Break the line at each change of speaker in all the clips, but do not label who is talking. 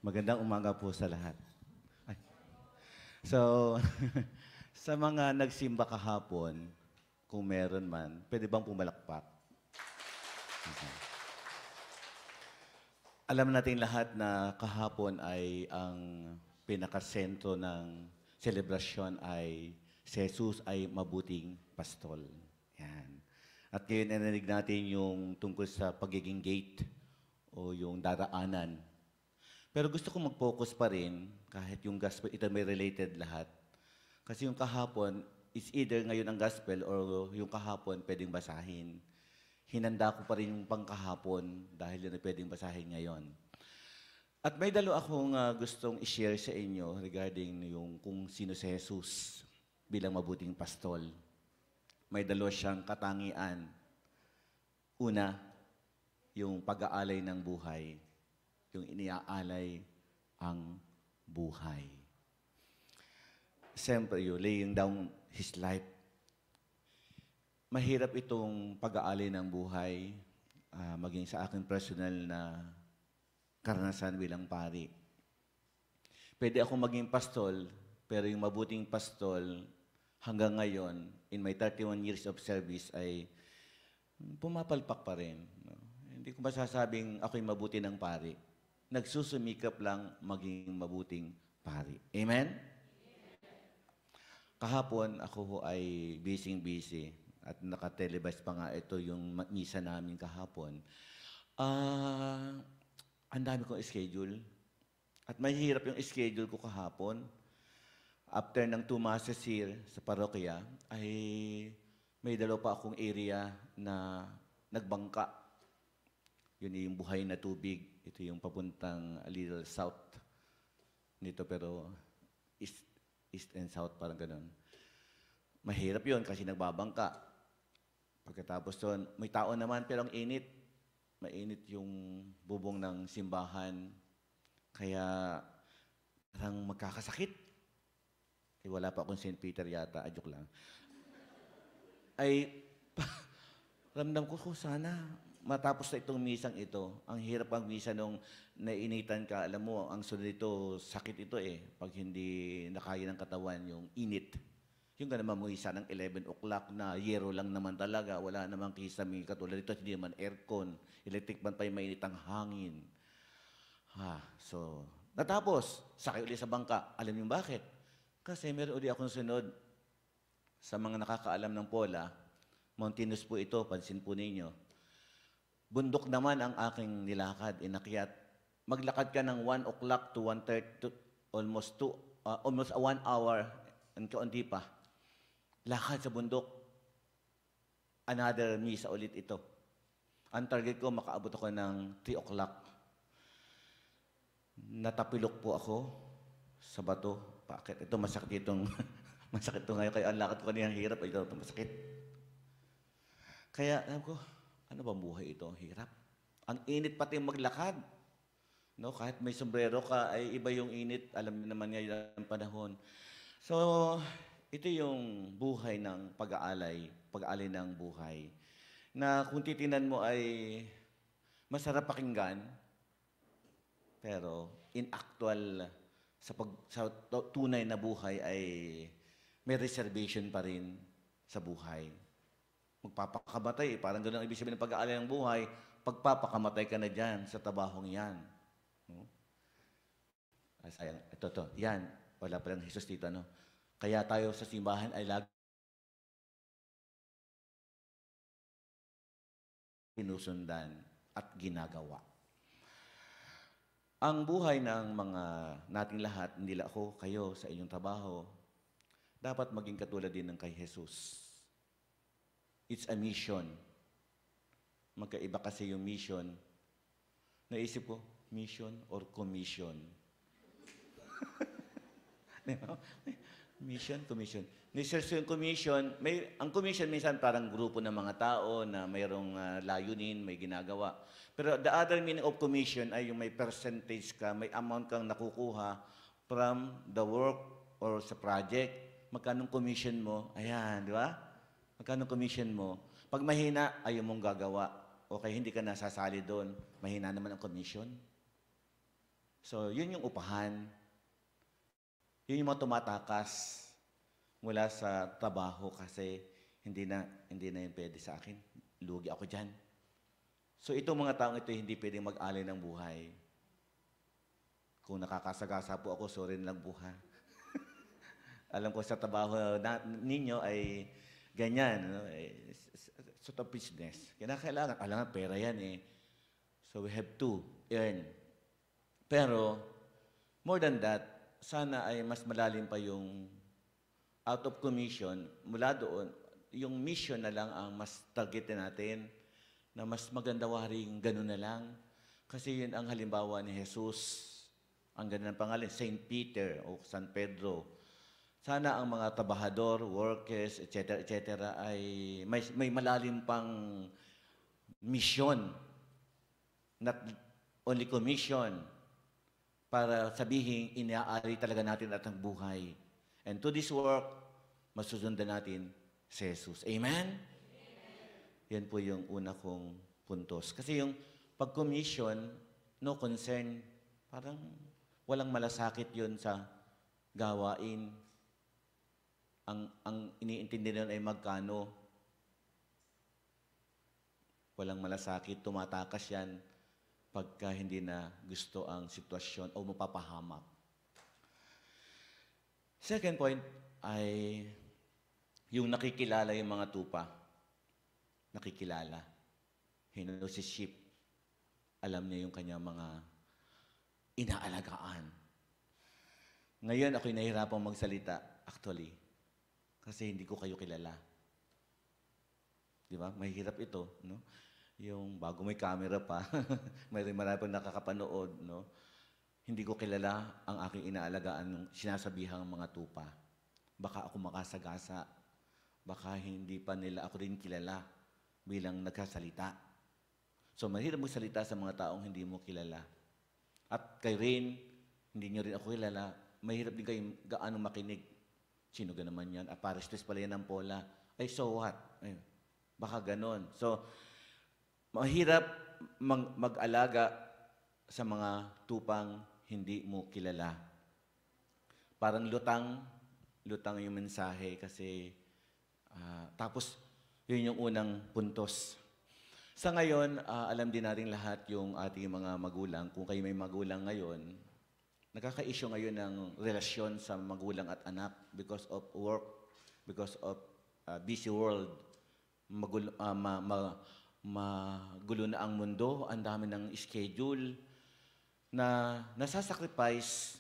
Magandang umaga po sa lahat. Ay. So, sa mga nagsimba kahapon, kung meron man, pwede bang pumalakpak? Okay. Alam natin lahat na kahapon ay ang pinakasentro ng selebrasyon ay si Jesus ay mabuting pastol. Yan. At ngayon narinig natin yung tungkol sa pagiging gate o yung daraanan. Pero gusto kong mag-focus pa rin, kahit yung gospel, ito may related lahat. Kasi yung kahapon, is either ngayon ang gospel or yung kahapon pwedeng basahin. Hinanda ko pa rin yung pangkahapon dahil yun ay pwedeng basahin ngayon. At may dalo akong gustong i-share sa inyo regarding yung kung sino si Jesus bilang mabuting pastol. May dalo siyang katangian. Una, yung pag-aalay ng buhay. Yung iniaalay ang buhay. Siyempre, yun, laying down his life. Mahirap itong pag-aalay ng buhay, maging sa aking personal na karanasan bilang pari. Pwede akong maging pastol, pero yung mabuting pastol, hanggang ngayon, in my 31 years of service, ay pumapalpak pa rin. No? Hindi ko masasabing ako'y mabuti ng pari. Nagsusumikap lang maging mabuting pari. Amen? Kahapon, ako ho ay busy at nakatelevise pa nga ito yung misa namin kahapon. Ang dami kong schedule. At mahirap yung schedule ko kahapon. After ng 2 masses here sa parokya, ay may dalawa pa akong area na nagbangka. Yun yung buhay na tubig. Ito yung papuntang a little south nito, pero east and south, parang ganun. Mahirap yun kasi nagbabangka. Pagkatapos doon, may tao naman pero ang init. Mainit yung bubong ng simbahan. Kaya parang magkakasakit. Wala pa akong St. Peter yata. Joke lang. Ay, ramdam ko sana matapos na itong misang ito. Ang hirap ang misa nung nainitan ka. Alam mo, ang sunod ito, sakit ito eh. Pag hindi nakaya ng katawan, yung init. Yung naman mo isa ng 11 o'clock na yero lang naman talaga. Wala namang kisame. Katulad ito, hindi naman aircon. Electric fan pa yung mainit ang hangin. So, natapos. Sakay ulit sa bangka. Alam niyo bakit? Kasi meron ulit akong sunod sa mga nakakaalam ng Pola. Mountainous po ito, pansin po ninyo. Bundok naman ang aking nilakad, inakyat. Maglakad ka ng 1 o'clock to 1:30 to almost 1 hour and kaunti pa. Lakad sa bundok. Another misa ulit ito. Ang target ko, makaabot ako ng 3 o'clock. Natapilok po ako sa bato. Bakit? Ito masakit itong masakit ito ngayon. Kaya ang lakad ko kanina hirap. Ito masakit. Kaya alam ko, ano bang buhay ito? Hirap. Ang init pati maglakad. No? Kahit may sombrero ka, ay iba yung init. Alam naman ngayon ang panahon. So, ito yung buhay ng pag-aalay ng buhay. Na kung titinan mo ay masarap pakinggan, pero in actual, sa tunay na buhay ay may reservation pa rin sa buhay. Magpapakamatay, parang gano'n ang ibig sabihin ng pag-aalay ng buhay, pagpapakamatay ka na dyan sa tabahong yan. No? Sayang, ito, yan. Wala pa lang Jesus dito, no? Kaya tayo sa simbahan ay lagi sinusundan at ginagawa. Ang buhay ng mga nating lahat, hindi lang ako, kayo, sa inyong trabaho, dapat maging katulad din ng kay Jesus. It's a mission. Magkaiba kasi yung mission. Naisip ko, mission or commission? Mission, commission. Nisearch yung commission. Ang commission minsan parang grupo ng mga tao na mayroong layunin, may ginagawa. Pero the other meaning of commission ay yung may percentage ka, may amount kang nakukuha from the work or sa project. Magkano commission mo? Ayan, di ba? Magkano commission mo? Pag mahina, ayaw mong gagawa. O kaya hindi ka nasasali doon, mahina naman ang commission. So, yun yung upahan. Yun yung mga tumatakas mula sa trabaho kasi hindi na yun pwede sa akin. Lugi ako dyan. So, itong mga taong ito hindi pwedeng mag-alay ng buhay. Kung nakakasagasa po ako, sorry na lang buha. Alam ko sa trabaho ninyo ay ganyan, no? Sort of business. Kailangan pera yan eh. So we have to earn. Pero, more than that, sana ay mas malalim pa yung out of commission, mula doon, yung mission na lang ang mas targetin natin, na mas maganda waring ganun na lang. Kasi yun ang halimbawa ni Jesus. Ang ganda ng pangalan, Saint Peter o San Pedro. Sana ang mga trabahador, workers, etc., ay may malalim pang mission, not only commission, para sabihin, inaari talaga natin at ang buhay. And to this work, masusundan natin si Jesus. Amen? Yan po yung una kong puntos. Kasi yung pag-commission, no concern, parang walang malasakit yun sa gawain. Ang iniintindi nila ay magkano. Walang malasakit, tumatakas yan pagka hindi na gusto ang sitwasyon o mapapahamak. Second point ay yung nakikilala yung mga tupa. Nakikilala. He knows his sheep. Alam niya yung kanyang mga inaalagaan. Ngayon, ako'y nahihirapang magsalita, actually, kasi hindi ko kayo kilala. Di ba? Mahirap ito, no? Yung bago may camera pa, marami pang nakakapanood, no? Hindi ko kilala ang aking inaalagaan ng sinasabihang mga tupa. Baka ako makasagasa. Baka hindi pa nila ako rin kilala bilang nagsasalita. So, mahirap magsalita sa mga taong hindi mo kilala. At kayo rin, hindi nyo rin ako kilala, mahirap din kayo gaano makinig. Sino ga naman yan? Paristes pala yan ng Pola. Ay, so what? Ay, baka ganon. So, mahirap mag-alaga sa mga tupang hindi mo kilala. Parang lutang yung mensahe kasi tapos yun yung unang puntos. Sa ngayon, alam din natin lahat yung ating mga magulang. Kung kayo may magulang ngayon, nakaka-issue ngayon ng relasyon sa magulang at anak because of work, because of busy world. Magulo na ang mundo, ang dami ng schedule na nasasacrifice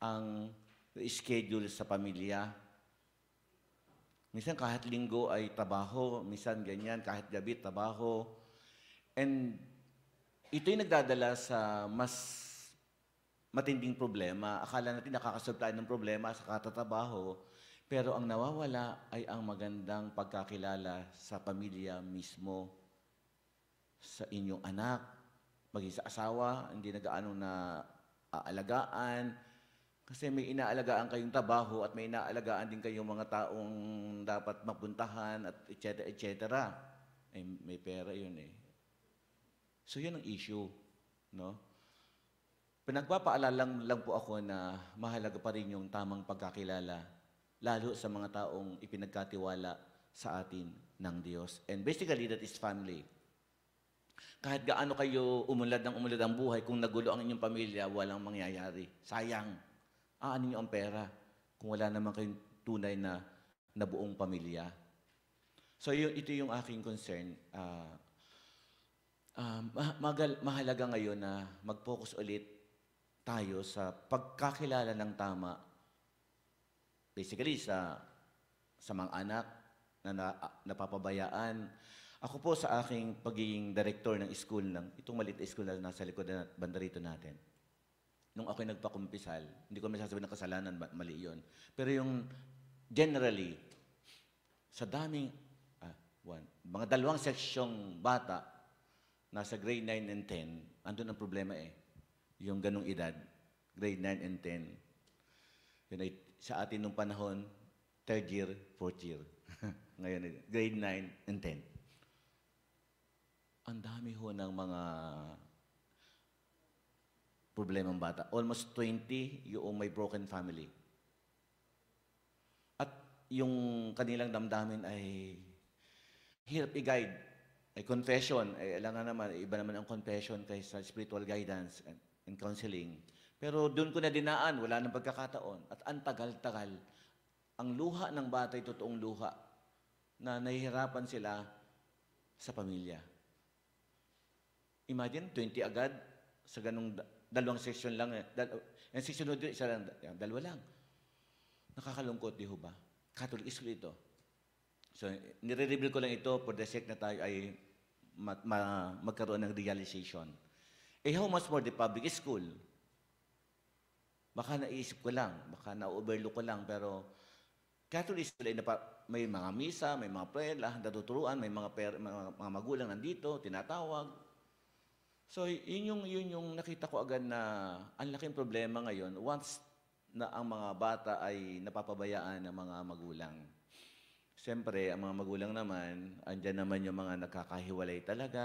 ang schedule sa pamilya. Minsan kahit linggo ay trabaho, minsan ganyan, kahit gabi trabaho. And ito'y nagdadala sa mas matinding problema. Akala natin nakakasolve tayo ng problema sa katatrabaho, pero ang nawawala ay ang magandang pagkakilala sa pamilya mismo, sa inyong anak, maging sa asawa, hindi na gaano na aalagaan, kasi may inaalagaan kayong trabaho at may inaalagaan din kayong mga taong dapat mapuntahan at etc. etc. May pera yun eh. So yun ang issue, no? Pinagpapaalala lang po ako na mahalaga pa rin yung tamang pagkakilala, lalo sa mga taong ipinagkatiwala sa atin ng Diyos. And basically, that is family. Kahit gaano kayo umunlad ang buhay, kung nagulo ang inyong pamilya, walang mangyayari. Sayang. Ano niyo ang pera kung wala naman kayong tunay na buong pamilya. So ito yung aking concern. Mahalaga ngayon na mag-focus ulit tayo sa pagkakilala ng tama, basically sa mga anak na napapabayaan. Ako po sa aking pagiging director ng school, itong maliit na school na nasa likod na banda rito natin, nung ako'y nagpakumpisal, hindi ko masasabi ng kasalanan, mali yun. Pero yung generally, sa daming, mga 2 seksyong bata, nasa grade 9 and 10, andun ang problema eh. Yung ganong edad, grade 9 and 10. Yun ay, sa atin nung panahon, 3rd year, 4th year. Ngayon, grade 9 and 10. Ang dami ho ng mga problemang bata. Almost 20 yung may broken family. At yung kanilang damdamin ay hirap i-guide. Ay confession, ay alam nga naman, iba naman ang confession kaysa spiritual guidance and counseling. Pero doon ko na dinaan, wala nang pagkakataon. At ang tagal-tagal, ang luha ng bata ay totoong luha na nahihirapan sila sa pamilya. Imagine, 20 agad sa ganung dalawang session lang. Yung session doon, isa lang, dalawa lang. Nakakalungkot, di ho ba? Catholic school ito. So, nire-reveal ko lang ito for the sake na tayo ay magkaroon ng realization. How much more the public school? Baka naisip ko lang, baka na-overlook ko lang, pero Catholic school ay may mga misa, may mga prayer, natuturuan, may mga magulang nandito, tinatawag. So, yun yung nakita ko agad na ang laking problema ngayon once na ang mga bata ay napapabayaan ng mga magulang. Siyempre, ang mga magulang naman, andyan naman yung mga nagkakahiwalay talaga,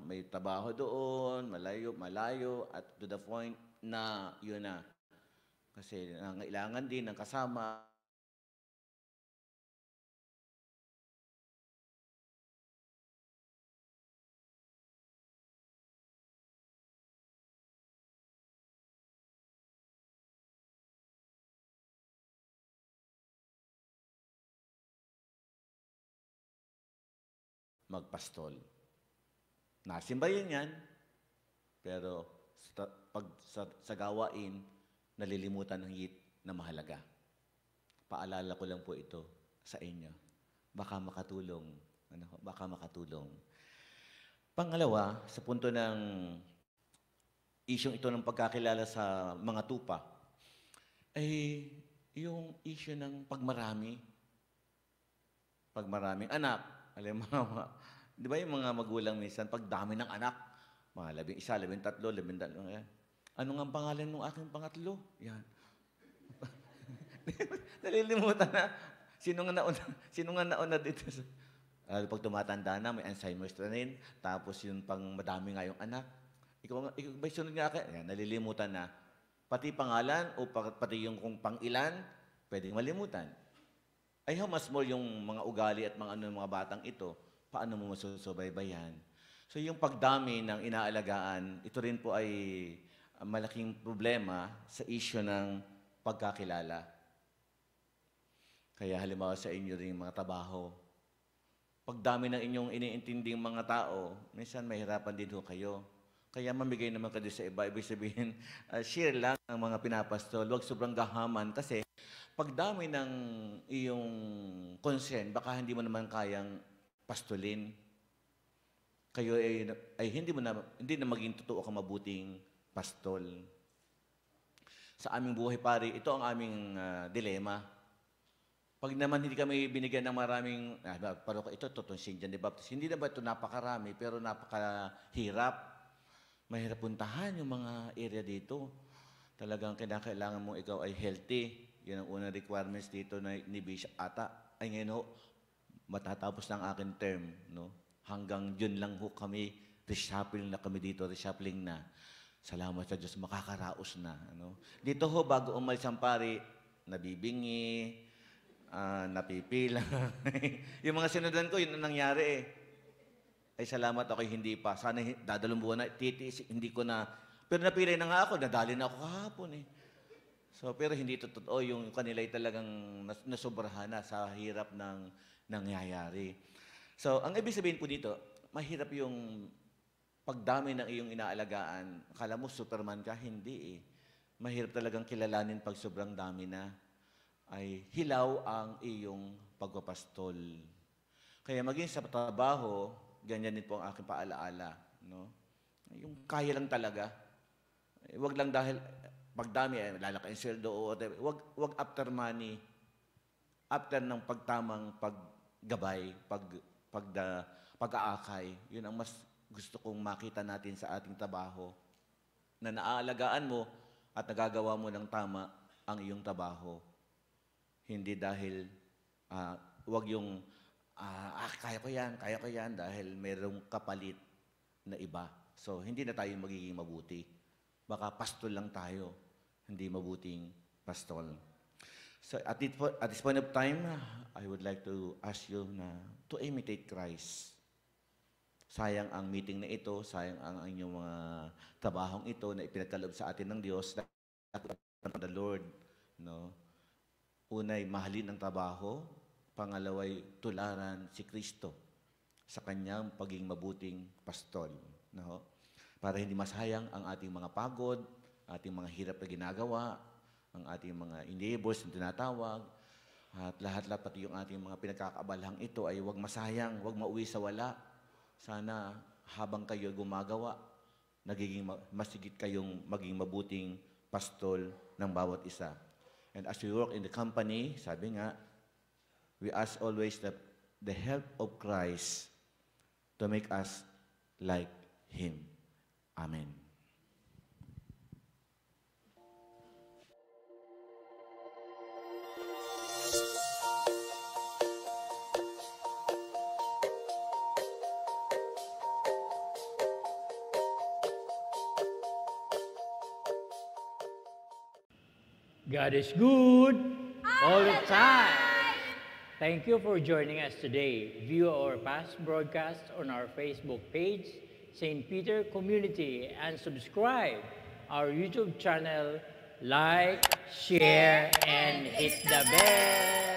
may trabaho doon, malayo, at to the point na yun na. Kasi nangailangan din ng kasama. Magpastol. Nasimbayan yan, pero sa gawain, nalilimutan ng higit na mahalaga. Paalala ko lang po ito sa inyo. Baka makatulong. Baka makatulong. Pangalawa, sa punto ng isyong ito ng pagkakilala sa mga tupa, ay yung issue ng pagmarami. Pagmaraming anak. Alam mo, di ba yung mga magulang minsan, pagdami ng anak, mga 11, 13, 12, yan. Ano nga ang pangalan ng aking pangatlo? Yan. Nalilimutan na. Sino nga nauna dito? Pag tumatanda na, may Alzheimer's na rin. Tapos yung pang madami nga yung anak. Ikaw ba sunod nga ka? Yan, nalilimutan na. Pati pangalan o pati yung kung pang-ilan, pwedeng malimutan. Ay how much more yung mga ugali at mga mga batang ito, paano mo masusubaybayan? So yung pagdami ng inaalagaan, ito rin po ay malaking problema sa issue ng pagkakilala. Kaya halimbawa sa inyo rin mga trabaho, pagdami ng inyong iniintinding mga tao, minsan mahirapan din ho kayo. Kaya mamigay naman kayo sa iba. Ibig sabihin, share lang ang mga pinapastol. Huwag sobrang gahaman kasi pagdami ng iyong concern, baka hindi mo naman kayang pastulin. Kayo ay hindi na maging totoo kang mabuting pastol. Sa aming buhay pare, ito ang aming dilema. Pag naman hindi kami binigyan ng maraming, ito, totoo St. John the Baptist. Hindi na ba ito napakarami, pero napakahirap. Mahirap puntahan yung mga area dito. Talagang kailangan mo ikaw ay healthy. Yun ang unang requirements dito ni Bishop ata. Ay ngayon ho, matatapos na ang aking term. No? Hanggang yun lang ho kami, reshuffling na kami dito, reshuffling na. Salamat sa Diyos, makakaraos na. Ano? Dito ho, bago umalis ang pari, nabibingi, napipila. Yung mga sinundan ko, yun ang nangyari eh. Ay salamat ako'y hindi pa. Sana dadalong buwan na, titiis, hindi ko na. Pero napilay na nga ako, nadali na ako kahapon eh. So, pero hindi ito totoo. Yung kanila'y talagang nasobrahan na sa hirap ng nangyayari. So, ang ibig sabihin po dito, mahirap yung pagdami ng iyong inaalagaan. Akala mo Superman ka? Hindi eh. Mahirap talagang kilalanin pag sobrang dami na. Ay hilaw ang iyong pagpapastol. Kaya maging sa trabaho, ganyan din po ang aking paalaala. No? Yung kaya lang talaga. Huwag lang dahil pagdami, lalaki ang sweldo o whatever. Huwag after money. After ng pagtamang paggabay, pag-aakay. Yun ang mas gusto kong makita natin sa ating trabaho. Na naaalagaan mo at nagagawa mo ng tama ang iyong trabaho. Hindi dahil, huwag yung kaya ko yan dahil mayroong kapalit na iba. So, hindi na tayo magiging mabuti. baka pastol lang tayo, hindi mabuting pastol. So at this point of time, I would like to ask you to imitate Christ. Sayang ang meeting na ito, sayang ang inyong mga trabahong ito na ipinagkaloob sa atin ng Diyos, the Lord. No? Unay, mahalin ang trabaho. Pangalaway, tularan si Kristo sa kanyang paging mabuting pastol. No? Para hindi masayang ang ating mga pagod, ating mga hirap na ginagawa, ang ating mga endeavors na tinatawag, at lahat-lahat pati yung ating mga pinagkakaabalahan ito ay huwag masayang, huwag mauwi sa wala. Sana habang kayo gumagawa, masigit kayong maging mabuting pastol ng bawat isa. And as we work in the company, sabi nga, we ask always the help of Christ to make us like Him. Amen.
God is good all the time. Thank you for joining us today. View our past broadcasts on our Facebook page, St. Peter Community, and subscribe our YouTube channel. Like, share, and hit the bell.